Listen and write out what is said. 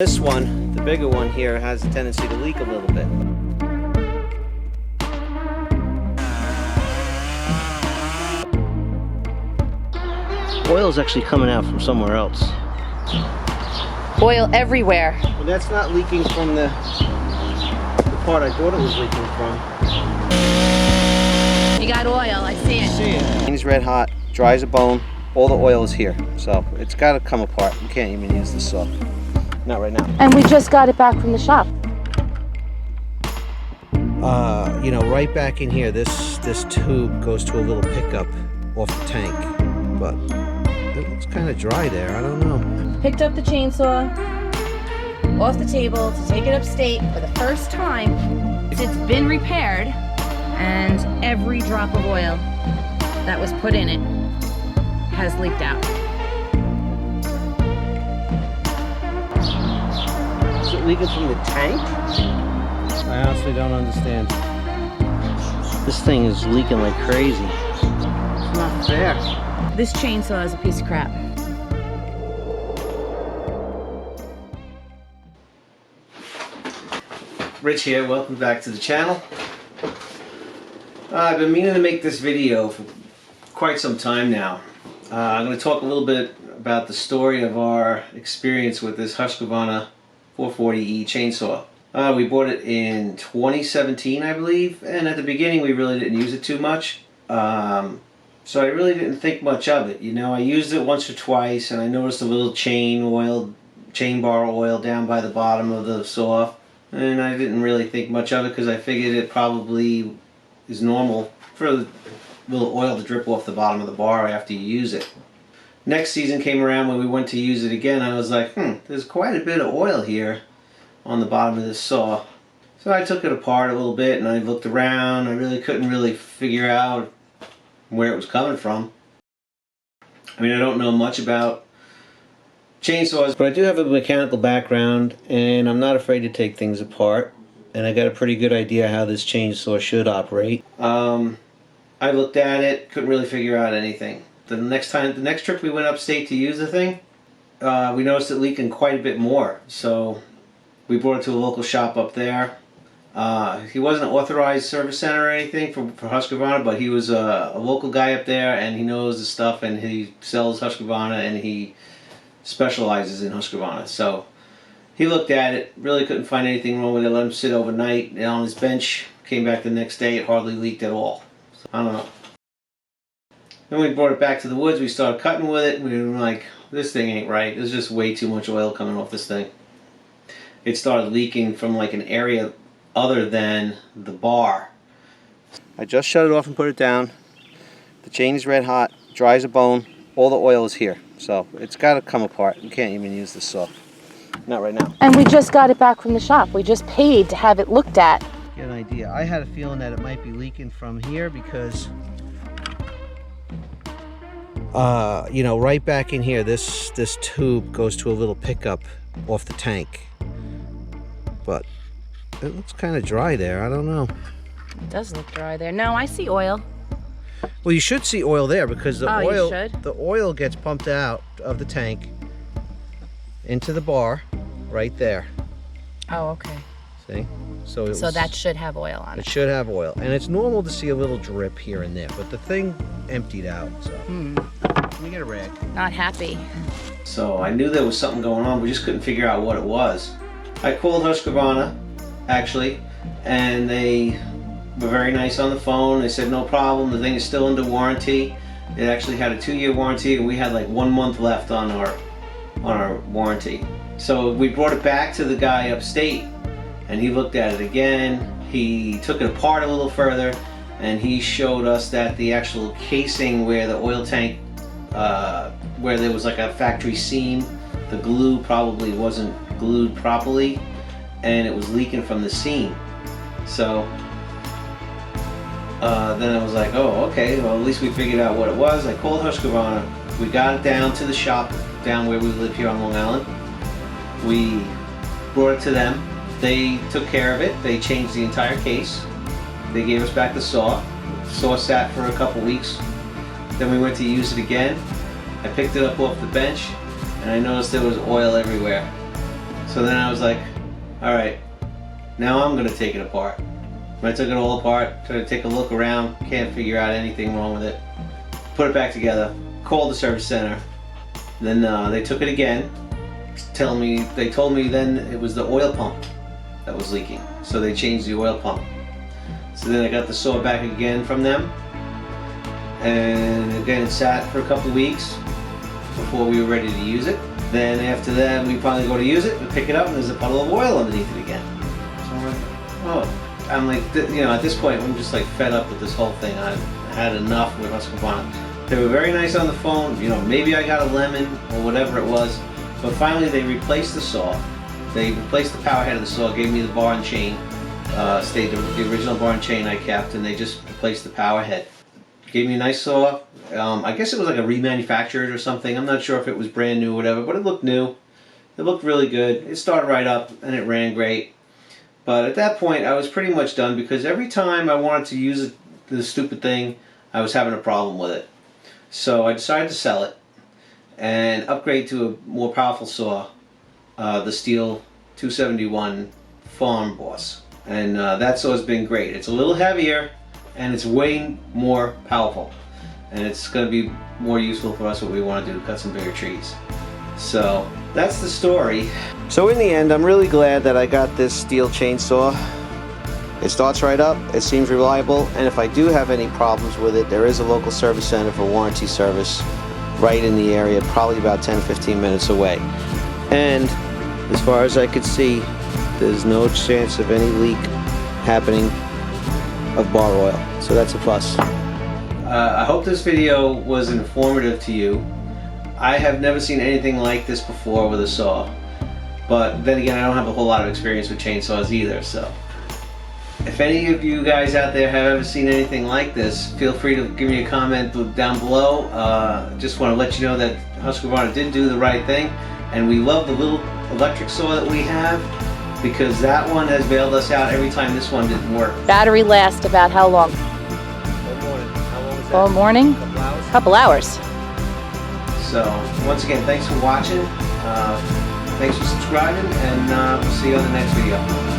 This one, the bigger one here, has a tendency to leak a little bit. Oil is actually coming out from somewhere else. Oil everywhere. Well, that's not leaking from the part I thought it was leaking from. You got oil, I see it. See it. It's red hot, dry as a bone. All the oil is here, so it's got to come apart. You can't even use the saw. Not right now. And we just got it back from the shop. You know, right back in here, this tube goes to a little pickup off the tank, but it looks kind of dry there. I don't know. Picked up the chainsaw off the table to take it upstate for the first time. It's been repaired, and every drop of oil that was put in it has leaked out. Is it leaking from the tank? I honestly don't understand. This thing is leaking like crazy. It's not fair. This chainsaw is a piece of crap. Rich here, welcome back to the channel. I've been meaning to make this video for quite some time now. I'm going to talk a little bit about the story of our experience with this Husqvarna 440E chainsaw. We bought it in 2017, I believe, and at the beginning we really didn't use it too much. So I really didn't think much of it. You know, I used it once or twice, and I noticed a little chain bar oil down by the bottom of the saw, and I didn't really think much of it because I figured it probably is normal for the little oil to drip off the bottom of the bar after you use it. Next season came around when we went to use it again. I was like, there's quite a bit of oil here on the bottom of this saw. So I took it apart a little bit and I looked around. I really couldn't figure out where it was coming from. I mean, I don't know much about chainsaws, but I do have a mechanical background and I'm not afraid to take things apart. And I got a pretty good idea how this chainsaw should operate. I looked at it, couldn't really figure out anything. The next trip we went upstate to use the thing, we noticed it leaking quite a bit more. So we brought it to a local shop up there. He wasn't an authorized service center or anything for Husqvarna, but he was a local guy up there and he knows the stuff and he sells Husqvarna and he specializes in Husqvarna. So he looked at it, really couldn't find anything wrong with it, let him sit overnight on his bench, came back the next day, it hardly leaked at all. So, I don't know. Then we brought it back to the woods, we started cutting with it, we were like, this thing ain't right, there's just way too much oil coming off this thing. It started leaking from like an area other than the bar. I just shut it off and put it down. The chain is red hot, dry as a bone, all the oil is here. So it's got to come apart. You can't even use the saw. Not right now. And we just got it back from the shop. We just paid to have it looked at. Get an idea. I had a feeling that it might be leaking from here because you know, right back in here, this tube goes to a little pickup off the tank. But it looks kind of dry there. I don't know. It does look dry there. No, I see oil. Well, you should see oil there because the the oil gets pumped out of the tank into the bar right there. Oh, okay. See? So that should have oil on it. It should have oil. And it's normal to see a little drip here and there, but the thing emptied out. So let me get a rag. Not happy. So I knew there was something going on. We just couldn't figure out what it was. I called Husqvarna, actually, and they were very nice on the phone. They said no problem, the thing is still under warranty. It actually had a 2-year warranty and we had like 1 month left on our warranty. So we brought it back to the guy upstate and he looked at it again. He took it apart a little further and he showed us that the actual casing where the oil tank, where there was like a factory seam, the glue probably wasn't glued properly and it was leaking from the seam. So then I was like, oh, okay, well at least we figured out what it was. I called Husqvarna. We got it down to the shop down where we live here on Long Island. We brought it to them. They took care of it. They changed the entire case. They gave us back the saw. The saw sat for a couple weeks. Then we went to use it again. I picked it up off the bench and I noticed there was oil everywhere. So then I was like, all right, now I'm gonna take it apart. When I took it all apart, tried to take a look around, can't figure out anything wrong with it. Put it back together, called the service center. Then they took it again, they told me then it was the oil pump that was leaking. So they changed the oil pump. So then I got the saw back again from them. And again, it sat for a couple of weeks before we were ready to use it. Then after that, we finally go to use it, we pick it up, and there's a puddle of oil underneath it again. So I'm like, oh. I'm like, you know, at this point, I'm just like fed up with this whole thing. I've had enough with Husqvarna. They were very nice on the phone. You know, maybe I got a lemon or whatever it was. But finally, they replaced the saw. They replaced the power head of the saw, gave me the bar and chain. Stayed the original bar and chain I kept, and they just replaced the power head. Gave me a nice saw. I guess it was like a remanufactured or something. I'm not sure if it was brand new or whatever, but it looked new. It looked really good. It started right up, and it ran great. But at that point, I was pretty much done because every time I wanted to use the stupid thing, I was having a problem with it. So I decided to sell it and upgrade to a more powerful saw, the STIHL 271 Farm Boss. And that saw has been great. It's a little heavier and it's way more powerful. And it's going to be more useful for us what we want to do, cut some bigger trees. So that's the story. So in the end, I'm really glad that I got this STIHL chainsaw. It starts right up, it seems reliable, and if I do have any problems with it, there is a local service center for warranty service right in the area, probably about 10-15 minutes away. And as far as I could see, there's no chance of any leak happening of bar oil. So that's a plus. I hope this video was informative to you. I have never seen anything like this before with a saw. But then again, I don't have a whole lot of experience with chainsaws either, so. If any of you guys out there have ever seen anything like this, feel free to give me a comment down below. Just want to let you know that Husqvarna did do the right thing, and we love the little electric saw that we have because that one has bailed us out every time this one didn't work. Battery lasts about how long? All morning. How long was that? All morning? Couple hours? Couple hours. So, once again, thanks for watching. Thanks for subscribing, and we'll see you on the next video.